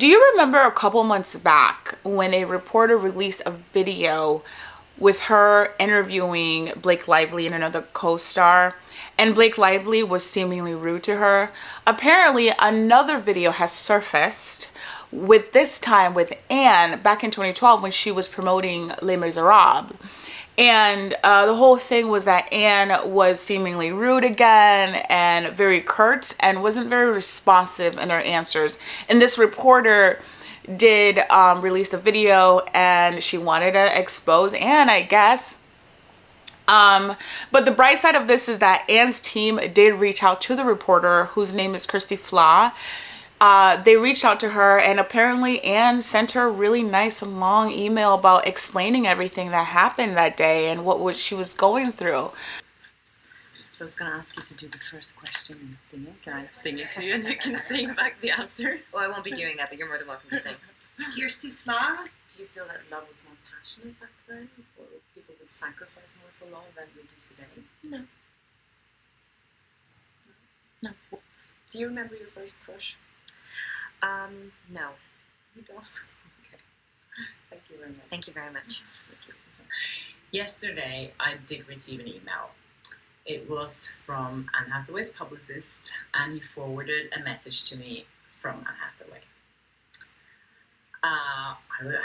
Do you remember a couple months back when a reporter released a video with her interviewing Blake Lively and another co-star, and Blake Lively was seemingly rude to her? Apparently, another video has surfaced with this time with Anne back in 2012 when she was promoting Les Miserables. And the whole thing was that Anne was seemingly rude again and very curt and wasn't very responsive in her answers. And this reporter did release the video, and she wanted to expose Anne, I guess. But the bright side of this is that Anne's team did reach out to the reporter, whose name is Christy Flaw. They reached out to her, and apparently Anne sent her a really nice long email about explaining everything that happened that day and what she was going through. So I was going to ask you to do the first question and sing it. Can I sing it to you and you can sing back the answer? Well, I won't be doing that, but you're more than welcome to sing. Kirsty Flaw, do you feel that love was more passionate back then? Or people would sacrifice more for love than we do today? No. No. Do you remember your first crush? No. You don't? Okay. Thank you very much. Thank you very much. Yesterday, I did receive an email. It was from Anne Hathaway's publicist, and he forwarded a message to me from Anne Hathaway. I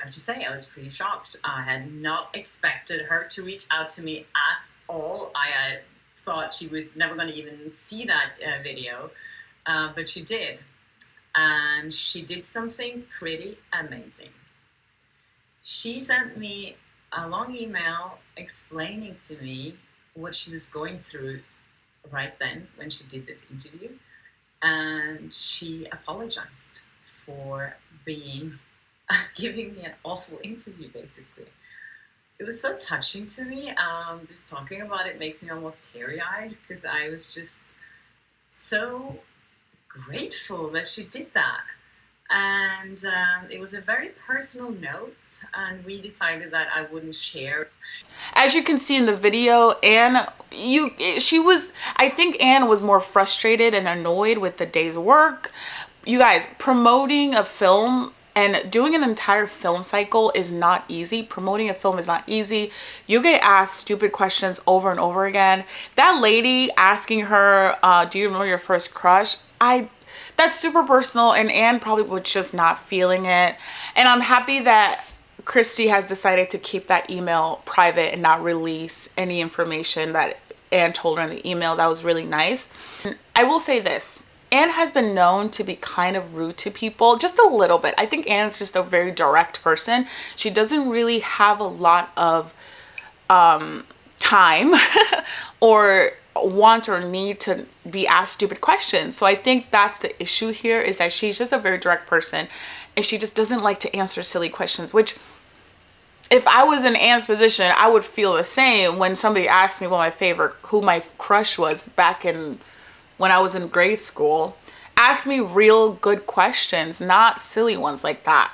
have to say, I was pretty shocked. I had not expected her to reach out to me at all. I thought she was never going to even see that video, but she did. And she did something pretty amazing. She sent me a long email explaining to me what she was going through right then when she did this interview. And she apologized for giving me an awful interview, basically. It was so touching to me. Just talking about it makes me almost teary-eyed, because I was just so grateful that she did that. And it was a very personal note, and we decided that I wouldn't share. As you can see in the video, I think Anne was more frustrated and annoyed with the day's work. You guys, promoting a film and doing an entire film cycle is not easy. Promoting a film is not easy. You get asked stupid questions over and over again. That lady asking her, do you remember your first crush? That's super personal, and Anne probably was just not feeling it. And I'm happy that Christy has decided to keep that email private and not release any information that Anne told her in the email. That was really nice. I will say this. Anne has been known to be kind of rude to people, just a little bit. I think Anne's just a very direct person. She doesn't really have a lot of time or want or need to be asked stupid questions. So I think that's the issue here, is that she's just a very direct person, and she just doesn't like to answer silly questions, which if I was in Anne's position, I would feel the same when somebody asked me who my crush was back when I was in grade school. Ask me real good questions, not silly ones like that.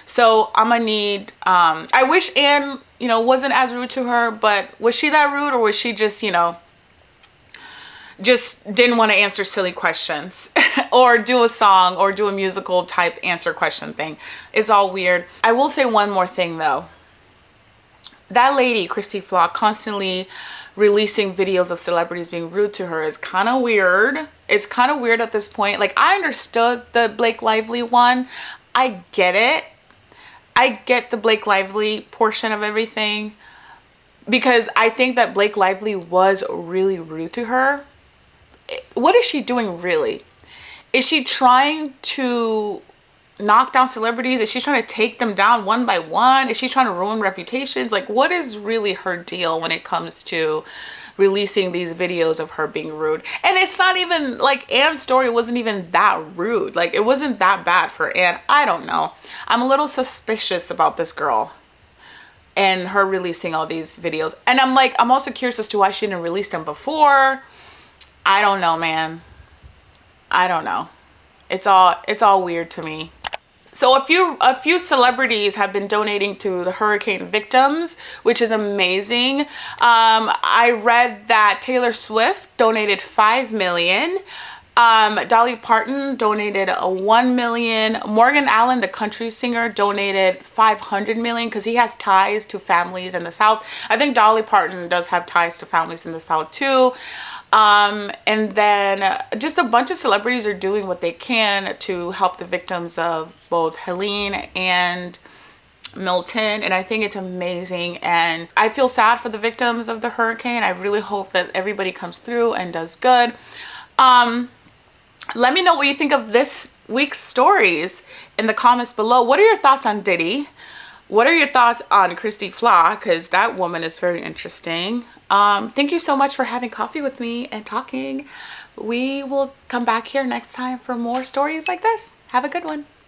So I'm gonna need, I wish Anne, wasn't as rude to her, but was she that rude, or was she just, just didn't want to answer silly questions or do a song or do a musical type answer question thing? It's all weird. I will say one more thing though. That lady, Christy Flaw, constantly releasing videos of celebrities being rude to her is kind of weird. It's kind of weird at this point. Like, I understood the Blake Lively one. I get it. I get the Blake Lively portion of everything, because I think that Blake Lively was really rude to her. What is she doing really? Is she trying to knock down celebrities? Is she trying to take them down one by one? Is she trying to ruin reputations? Like, what is really her deal when it comes to releasing these videos of her being rude? And it's not even like Anne's story wasn't even that rude. Like, it wasn't that bad for Anne. I don't know. I'm a little suspicious about this girl and her releasing all these videos. And I'm also curious as to why she didn't release them before. I don't know, man. I don't know. It's all weird to me. So a few celebrities have been donating to the hurricane victims, which is amazing. I read that Taylor Swift donated $5 million. Dolly Parton donated a 1 million. Morgan Allen, the country singer, donated 500 million because he has ties to families in the South. I think Dolly Parton does have ties to families in the South too. And then just a bunch of celebrities are doing what they can to help the victims of both Helene and Milton, and I think it's amazing, and I feel sad for the victims of the hurricane. I really hope that everybody comes through and does good. Let me know what you think of this week's stories in the comments below. What are your thoughts on Diddy? What are your thoughts on Christy Flaw? Because that woman is very interesting. Thank you so much for having coffee with me and talking. We will come back here next time for more stories like this. Have a good one.